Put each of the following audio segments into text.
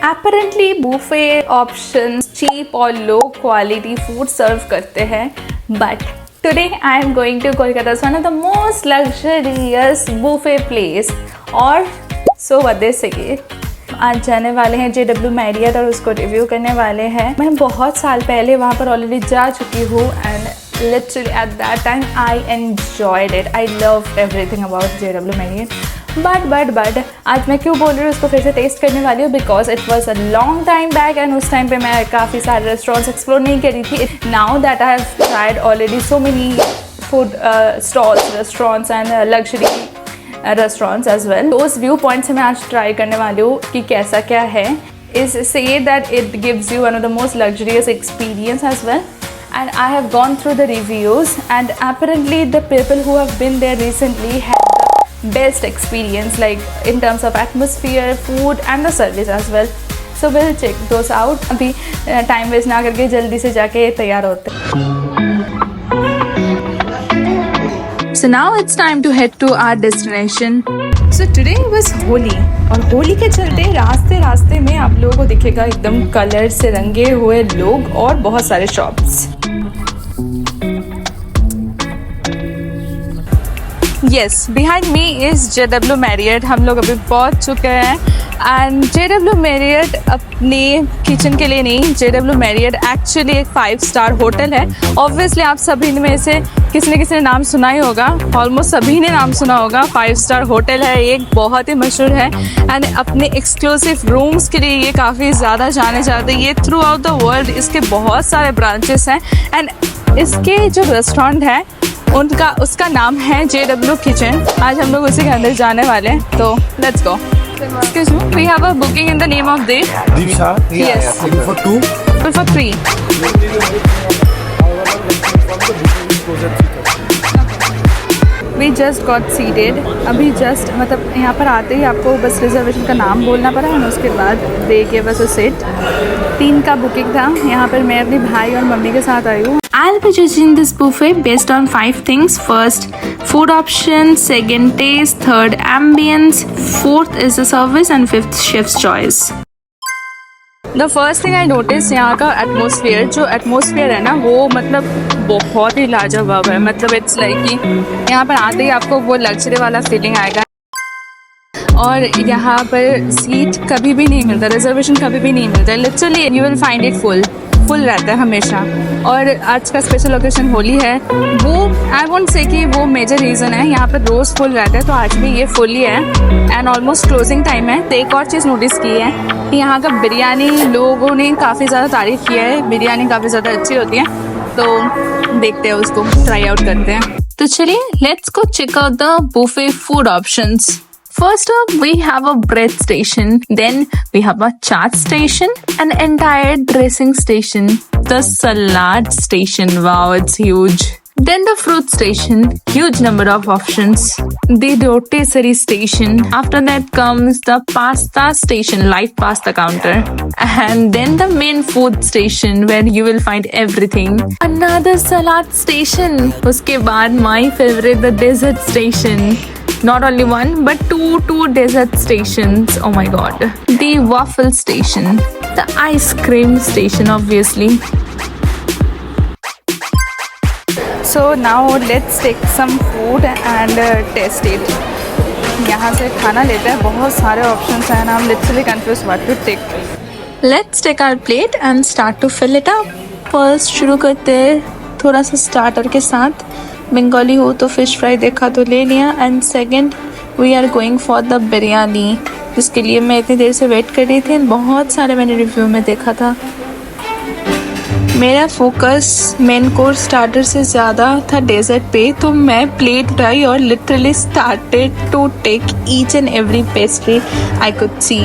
apparently buffet options cheap और low quality food serve करते हैं, but today I am going to Kolkata's one of the most luxurious buffet place और so what they say। आज जाने वाले हैं JW Marriott और उसको रिव्यू करने वाले हैं। मैं बहुत साल पहले वहाँ पर ऑलरेडी जा चुकी हूँ and literally at that time I enjoyed it. I loved everything about JW Marriott. But आज मैं क्यों बोल रही हूँ उसको फिर से टेस्ट करने वाली हूँ because it was a long time back and उस टाइम पे मैं काफ़ी सारे रेस्टोरेंट्स एक्सप्लोर नहीं करी थी। Now that I have tried already so many food stalls restaurants and luxury restaurants as well. तो उस व्यू पॉइंट से मैं आज ट्राई करने वाली हूँ कि कैसा क्या है। इज से that it gives you one of the most luxurious experience as well and I have gone through the reviews and apparently the people who have been there recently had the best experience like in terms of atmosphere, food and the service as well. So we'll check those out. अभी time waste ना करके जल्दी से जाके तैयार होते हैं। So now it's time to head to our destination. So today was Holi और होली के चलते रास्ते में आप लोगों को दिखेगा एकदम कलर से रंगे हुए लोग और बहुत सारे shops. Yes, behind me is JW Marriott। हम लोग अभी पहुंच चुके हैं एंड JW Marriott अपने किचन के लिए नहीं, JW Marriott एक्चुअली एक 5-स्टार होटल है। ऑब्वियसली आप सभी में से किसी ने नाम सुना ही होगा, ऑलमोस्ट सभी ने नाम सुना होगा। 5-स्टार होटल है, एक बहुत ही मशहूर है एंड अपने एक्सक्लूसिव रूम्स के लिए ये काफ़ी ज़्यादा जाने जाते हैं। ये थ्रू आउट द वर्ल्ड इसके बहुत सारे ब्रांचेस हैं एंड इसके जो रेस्टोरेंट है उसका नाम है JW किचन। आज हम लोग उसी के अंदर जाने वाले हैं, तो let's go. Excuse me, we have a booking in the name of Deepsha. Yes. For 2? For 3. We just got seated. अभी जस्ट मतलब यहाँ पर आते ही आपको बस रिजर्वेशन का नाम बोलना पड़ा और उसके बाद दे के बस सीट। 3 का बुकिंग था। यहाँ पर मैं अपने भाई और मम्मी के साथ आई हूँ। I'll be judging this buffet based on 5 things. First, food options. Second, taste. Third, ambience. Fourth is the service and fifth, chef's choice. The first thing I noticed यहाँ का एटमोसफियर, जो एटमोसफियर है ना वो मतलब बहुत ही लाजवाब है। मतलब इट्स लाइक कि यहाँ पर आते ही आपको वो लग्जरी वाला फीलिंग आएगा और यहाँ पर सीट कभी भी नहीं मिलता, रिजर्वेशन कभी भी नहीं मिलता। Literally you will find it full रहता है हमेशा। और आज का स्पेशल ओकेशन होली है, वो आई वोंट से कि वो मेजर रीज़न है। यहाँ पर रोज़ फुल रहता है तो आज भी ये फुल ही है एंड ऑलमोस्ट क्लोजिंग टाइम है। तो एक और चीज़ नोटिस की है कि यहाँ का बिरयानी लोगों ने काफ़ी ज़्यादा तारीफ़ किया है। बिरयानी काफ़ी ज़्यादा अच्छी होती है, तो देखते हैं उसको, ट्राई आउट करते हैं। तो चलिए let's go check out the buffet food options. First up, we have a bread station. Then we have a chaat station, an entire dressing station, the salad station. Wow, it's huge. Then the fruit station, huge number of options. The rotisserie station. After that comes the pasta station, live pasta counter. And then the main food station where you will find everything. Another salad station. उसके बाद my favorite, the dessert station. Not only one, but two dessert stations. Oh my god. The waffle station. The ice cream station, obviously. So now let's take some food and taste it. यहाँ से खाना लेते हैं, बहुत सारे options हैं and I'm literally confused what to take. Let's take our plate and start to fill it up. First शुरू करते हैं थोड़ा सा स्टार्टर के साथ। बंगाली हो तो फिश फ्राई देखा तो ले लिया and second we are going for the biryani, जिसके लिए मैं इतनी देर से वेट कर रही थी। बहुत सारे मैंने रिव्यू में देखा था। मेरा फोकस मेन कोर्स स्टार्टर से ज़्यादा था डेजर्ट पे, तो मैं प्लेट उठाई और literally started to take each and every pastry I could see.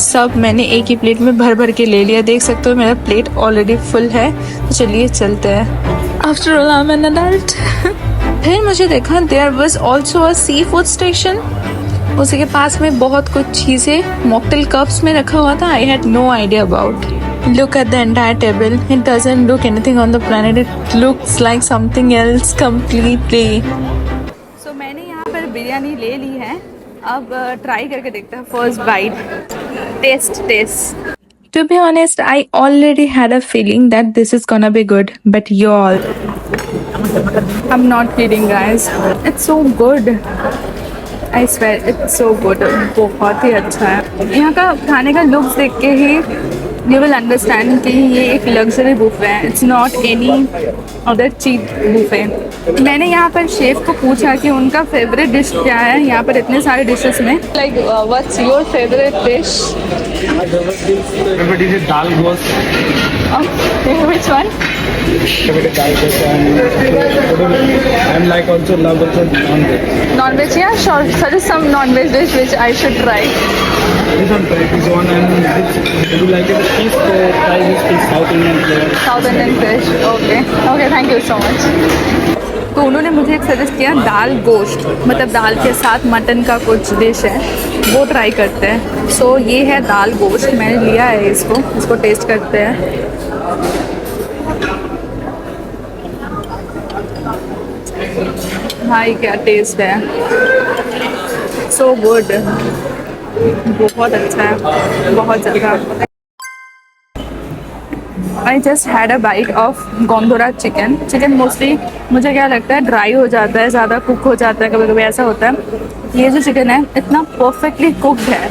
सब मैंने एक ही प्लेट में भर भर के ले लिया। देख सकते हो मेरा प्लेट ऑलरेडी फुल है। तो चलिए चलते हैं। After all I am an adult. फिर मुझे देखा there was also a sea food station. उसी के पास में बहुत कुछ चीज़ें मॉकटेल कप्स में रखा हुआ था। I had no idea about. Look at the entire table. It doesn't look anything on the planet. It looks like something else completely. So मैंने यहाँ पर बिरयानी ले ली है। अब ट्राई करके देखते हैं। First bite, taste To be honest, I already had a feeling that this is gonna be good, but y'all, I'm not kidding guys, it's so good. I swear it's so good. बहुत ही अच्छा है। यहाँ का खाने का looks देख के ही you will understand कि ये एक लग्जरी बुफे है, it's not any other cheap buffet. मैंने यहाँ पर शेफ को पूछा कि उनका फेवरेट डिश क्या है यहाँ पर इतने सारे डिशेस में। Like what's your favourite dish? Favorite is dal gosh. Which one? Favorite dal gosh and like also love also non-veg. Non-veg, yeah, sure. Suggest some non-veg dish which I should try. This one try this one and this, if you like it fish so try this fish South Indian flavor. South Indian fish. Okay. Okay, thank you so much. तो उन्होंने मुझे एक suggest किया दाल गोश्त, मतलब दाल के साथ mutton का कुछ डिश है वो ट्राई करते हैं। सो ये है दाल गोश्त, मैंने लिया है इसको टेस्ट करते हैं। भाई क्या टेस्ट है, सो गुड, बहुत अच्छा है, बहुत ज़्यादा। I just had a bite of गोंदोरा चिकन। चिकन मोस्टली मुझे क्या लगता है ड्राई हो जाता है, ज़्यादा कुक हो जाता है, कभी कभी ऐसा होता है। ये जो चिकन है इतना परफेक्टली कुकड है,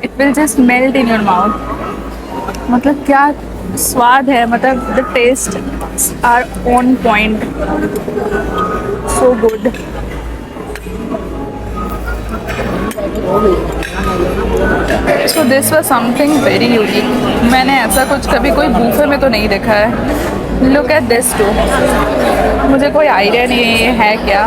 it will just melt in your mouth. मतलब क्या स्वाद है, मतलब the taste are on point, so good. So this was something very unique. मैंने ऐसा कुछ कभी कोई बूफे में तो नहीं देखा है। Look at this too. मुझे कोई आइडिया नहीं है ये है क्या।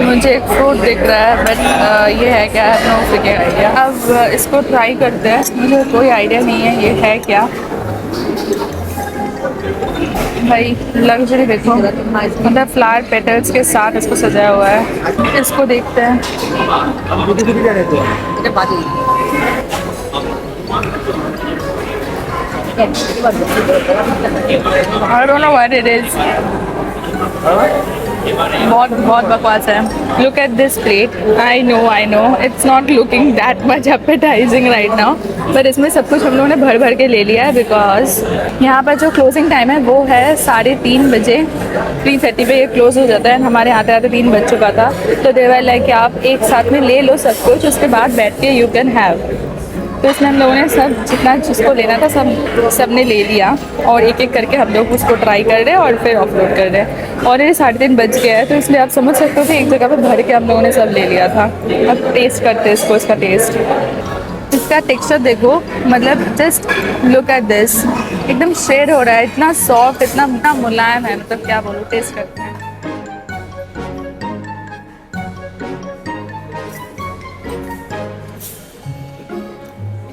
मुझे एक फ्रूट दिख रहा है बट ये है क्या, नो फ्रिकिंग आइडिया। अब इसको ट्राई करते हैं, मुझे कोई आइडिया नहीं है ये है क्या। भाई लग्जरी देखो, मतलब फ्लावर पेटल्स के साथ इसको सजाया हुआ है। इसको देखते हैं। I don't know what it is. बहुत बकवास है। Look at this plate. I know. It's not looking that much appetizing right now. पर इसमें सब कुछ हम लोगों ने भर के ले लिया है बिकॉज यहाँ पर जो क्लोजिंग टाइम है वो है 3:30 बजे। 3:30 पे ये क्लोज हो जाता है। हमारे आते आते 3 बज चुका था, तो देवर लाइक कि आप एक साथ में ले लो सब कुछ, उसके बाद बैठ के यू कैन हैव। तो इसमें हम लोगों ने सब जितना जिसको लेना था सब ने ले लिया और एक एक करके हम लोग उसको ट्राई कर रहे हैं और फिर ऑफलोड कर रहे हैं। और ये 3:30 बज गया है, तो इसलिए आप समझ सकते हो कि एक जगह पे भर के हम लोगों ने सब ले लिया था। अब टेस्ट करते हैं इसका टेस्ट। इसका टेक्सचर देखो, मतलब जस्ट लुक एट दिस, एकदम शेड हो रहा है, इतना सॉफ्ट, इतना मुलायम है, मतलब क्या बोलूँ। टेस्ट करते हैं।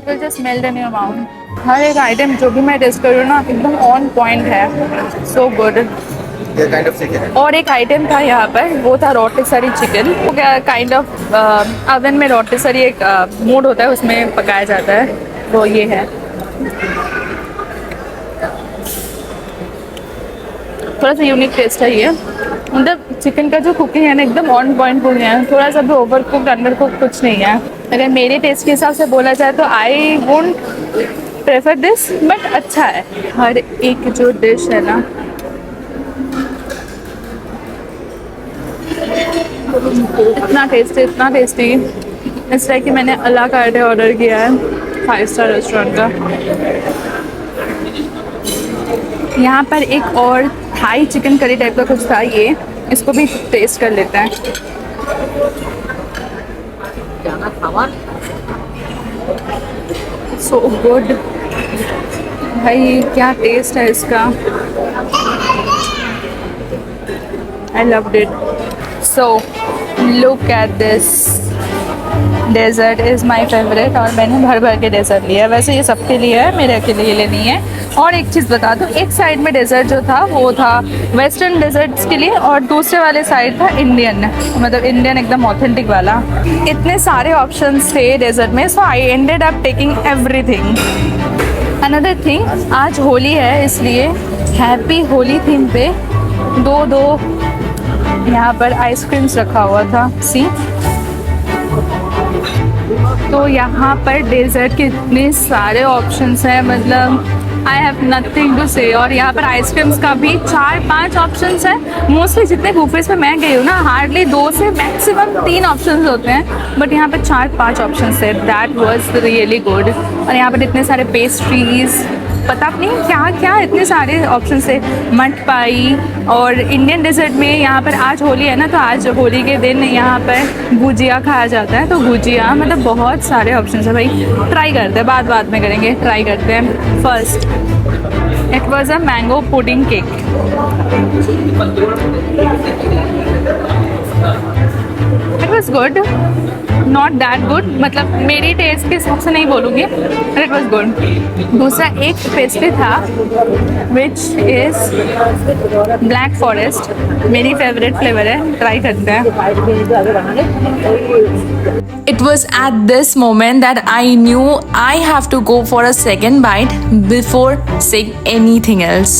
will just melt in your mouth. हर एक आइटम जो भी मैं टेस्ट कर रही हूँ ना एकदम ऑन पॉइंट है, सो गुड। और एक आइटम था यहाँ पर, वो था रोटिसरी चिकन। वो क्या काइंड ऑफ अवन में रोटिसरी एक मोड होता है, उसमें पकाया जाता है, वो ये है। थोड़ा सा यूनिक टेस्ट है ये, मतलब चिकन का जो कुकिंग है ना एकदम ऑन पॉइंट कुकिंग है, थोड़ा सा भी ओवर कुक्ड अंडर कुक्ड कुछ नहीं है। अगर मेरे टेस्ट के हिसाब से बोला जाए तो I won't prefer this, but अच्छा है। हर एक जो डिश है ना इतना टेस्टी। इस टाइप कि मैंने अला कार्टे ऑर्डर किया है 5 स्टार रेस्टोरेंट का। यहाँ पर एक और थाई चिकन करी टाइप का कुछ था, ये इसको भी टेस्ट कर लेते हैं। सो गुड भाई, क्या टेस्ट है इसका। I loved it. So look at this, dessert is my favourite और मैंने भर के डेजर्ट लिया। वैसे ये सबके लिए है, मेरे अकेले लिए नहीं है। और एक चीज़ बता दूँ, एक साइड में डेजर्ट जो था वो था वेस्टर्न डेजर्ट्स के लिए और दूसरे वाले साइड था इंडियन, मतलब इंडियन एकदम ऑथेंटिक वाला। इतने सारे ऑप्शंस थे डेजर्ट में, so I ended up taking everything. Another thing, आज होली है इसलिए हैप्पी होली थीम पे दो यहाँ पर आइसक्रीम्स रखा हुआ था। सी तो यहाँ पर डेजर्ट के इतने सारे ऑप्शंस हैं, मतलब आई हैव नथिंग टू से। और यहाँ पर आइसक्रीम्स का भी 4-5 ऑप्शंस हैं। मोस्टली जितने बुफेस में मैं गई हूँ ना, हार्डली 2 से मैक्सिमम 3 ऑप्शंस होते हैं, बट यहाँ पर 4-5 ऑप्शंस है। That was really good. और यहाँ पर इतने सारे पेस्ट्रीज, पता नहीं क्या क्या इतने सारे ऑप्शन है। मठ पाई। और इंडियन डेजर्ट में यहाँ पर आज होली है ना, तो आज होली के दिन यहाँ पर गुजिया खाया जाता है। तो गुजिया मतलब बहुत सारे ऑप्शन है भाई। ट्राई करते हैं, बाद में करेंगे, ट्राई करते हैं। First it was a mango pudding cake. It was good, not that good, मतलब मेरी टेस्ट के हिसाब से नहीं बोलूँगी, बट इट वॉज गुड। दूसरा एक पेस्ट्री था विच इज़ ब्लैक फॉरेस्ट, मेरी फेवरेट फ्लेवर है, ट्राई करते हैं। It was at this moment that I knew I have to go for a second bite before saying anything else.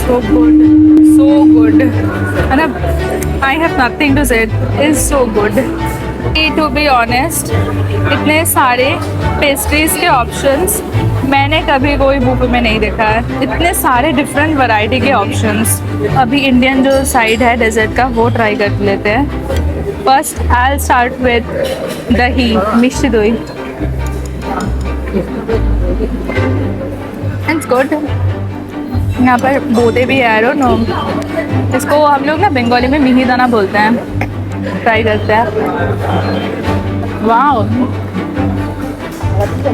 So good, so good. And I have nothing to say. It is so good. To be honest, इतने सारे pastries के options मैंने कभी कोई book में नहीं देखा है। इतने सारे डिफरेंट वैरायटी के ऑप्शंस। अभी इंडियन जो साइड है डेजर्ट का, वो ट्राई कर लेते हैं। First I will start with दही, मिष्टी दही। It's good. यहाँ पर बोदे भी है, आई डोंट नो, इसको हम लोग ना बंगाली में मिही दाना बोलते हैं। ट्राई करते हैं। वाओ,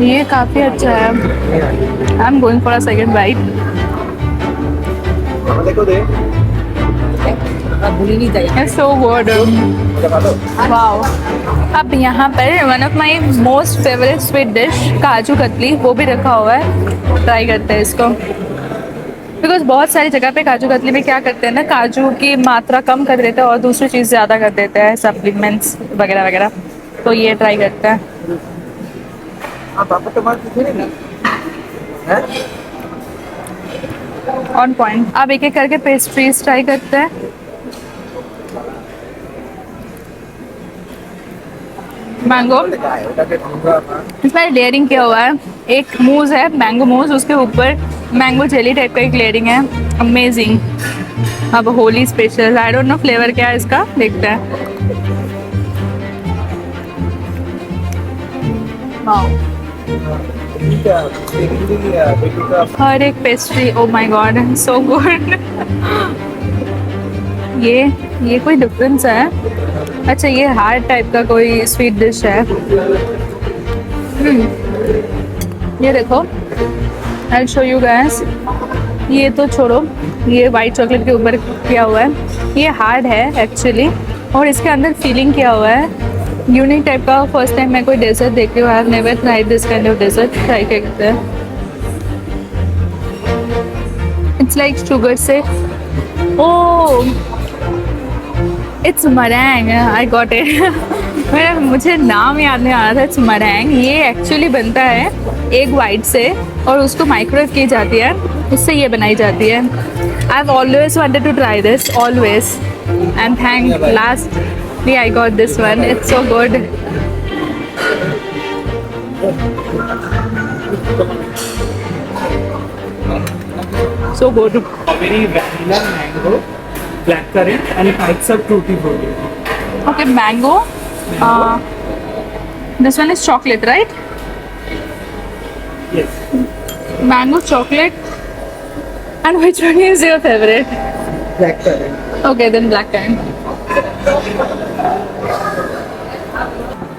ये काफ़ी अच्छा है। I am going for a second bite. So good, wow. अब यहाँ पर one of my most favourite sweet dish kaju katli, वो भी रखा हुआ है। ट्राई करते हैं इसको, बिकॉज बहुत सारी जगह पे काजू कतली में क्या करते हैं ना, काजू की मात्रा कम कर देते हैं और दूसरी चीज़ ज़्यादा कर देते हैं, सप्लीमेंट्स वगैरह वगैरह। तो ये ट्राई करते हैं। On point. अब एक एक करके पेस्ट्रीज ट्राई करते हैं। मैंगो, इसमें लेयरिंग किया हुआ है। एक मूज है, मैंगो मूज, उसके ऊपर मैंगो जेली टाइप का एक लेयरिंग है। अमेजिंग। अब Holi special, I don't know flavour क्या है इसका, देखते हैं। हर एक pastry, oh my God, so good. ये कोई डिफरेंस है? अच्छा, ये हार्ड टाइप का कोई स्वीट डिश है। ये देखो, I will show you guys. ये तो छोड़ो, ये वाइट चॉकलेट के ऊपर किया हुआ है। ये हार्ड है एक्चुअली, और इसके अंदर फीलिंग किया हुआ है। यूनिक टाइप का। फर्स्ट टाइम मैं कोई डेजर्ट देख रही हूँ। I have never tried this kind of dessert. Try करते हैं। इट्स लाइक शुगर से, oh it's meringue, I got it. मुझे नाम याद नहीं आ रहा था। It's meringue. ये एक्चुअली बनता है एग वाइट से, और उसको माइक्रोवेव की जाती है, उससे ये बनाई जाती है। I have always wanted to try this, always, and thank lastly I got this one. It's so good. So good. Strawberry, vanilla, mango, blackcurrant, and types of tutti frutti. Okay, mango. This one is chocolate, right? Yes. Mango, chocolate. And which one is your favorite? Blackcurrant. Okay, then blackcurrant.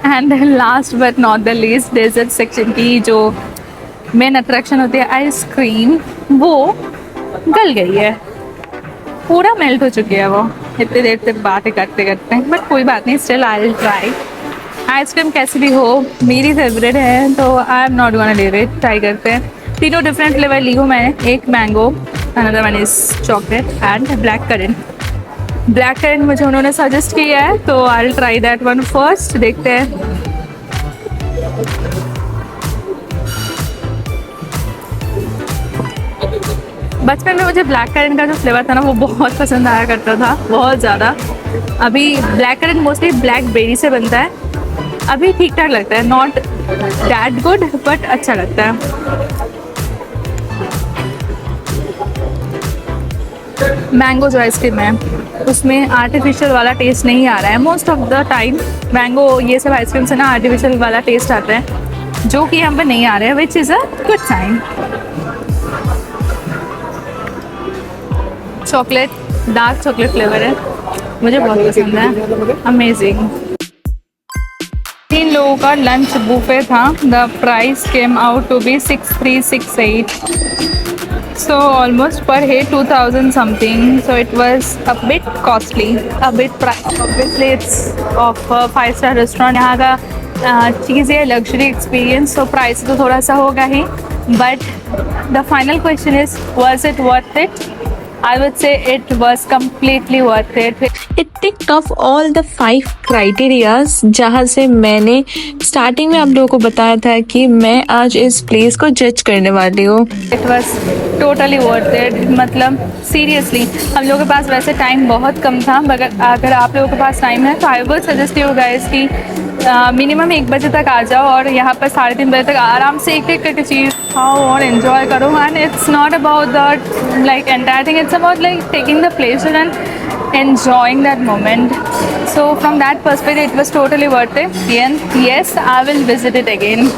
And last but not the least, dessert section की जो main attraction होती है ice cream, वो गल गई है, पूरा melt हो चुकी है वो इतनी देर तक बातें करते करते। बट कोई बात नहीं, still I will try. Ice cream कैसी भी हो, मेरी फेवरेट है, तो I am not gonna leave it. Try करते हैं। तीनों डिफरेंट फ्लेवर ली हूँ मैंने। एक mango, another one is chocolate and black currant. Black currant मुझे उन्होंने सजेस्ट किया है, तो I will try that one first. देखते हैं। बचपन में मुझे ब्लैक करेंट का जो फ्लेवर था ना, वो बहुत पसंद आया करता था, बहुत ज़्यादा। अभी black currant mostly blackberry से बनता है, अभी ठीक ठाक लगता है, नॉट दैट गुड बट अच्छा लगता है। मैंगो जो आइसक्रीम है उसमें आर्टिफिशियल वाला टेस्ट नहीं आ रहा है। Most of the time mango ये सब आइसक्रीम से ना आर्टिफिशियल वाला टेस्ट आता है, जो कि यहाँ पर नहीं आ रहा है, which is a good sign. Chocolate, dark chocolate flavour है, मुझे बहुत पसंद है, अमेजिंग। 3 लोगों का लंच बुफे था। The price came out to be 6368, so almost per head 2000 something, so it was a bit costly, a bit price, obviously it's of a 5-star restaurant। यहाँ का चीज़ है लग्जरी एक्सपीरियंस, so प्राइस तो थोड़ा सा होगा ही, but the final question is was it worth it? I would say it was completely worth it. It ticked off all the 5 criterias जहाँ से मैंने स्टार्टिंग में आप लोगों को बताया था कि मैं आज इस प्लेस को जज करने वाली हूँ। It was totally worth it, मतलब सीरियसली हम लोगों के पास वैसे टाइम बहुत कम था, मगर अगर आप लोगों के पास टाइम है तो I would suggest you guys कि मिनिमम 1 बजे तक आ जाओ और यहाँ पर 3:30 बजे तक आराम से एक करके चीज़ खाओ और एंजॉय करो। And it's not about the like entire thing, it's about like taking the pleasure and enjoying that moment. So from that perspective it was totally worth it, and yes, I will visit it again.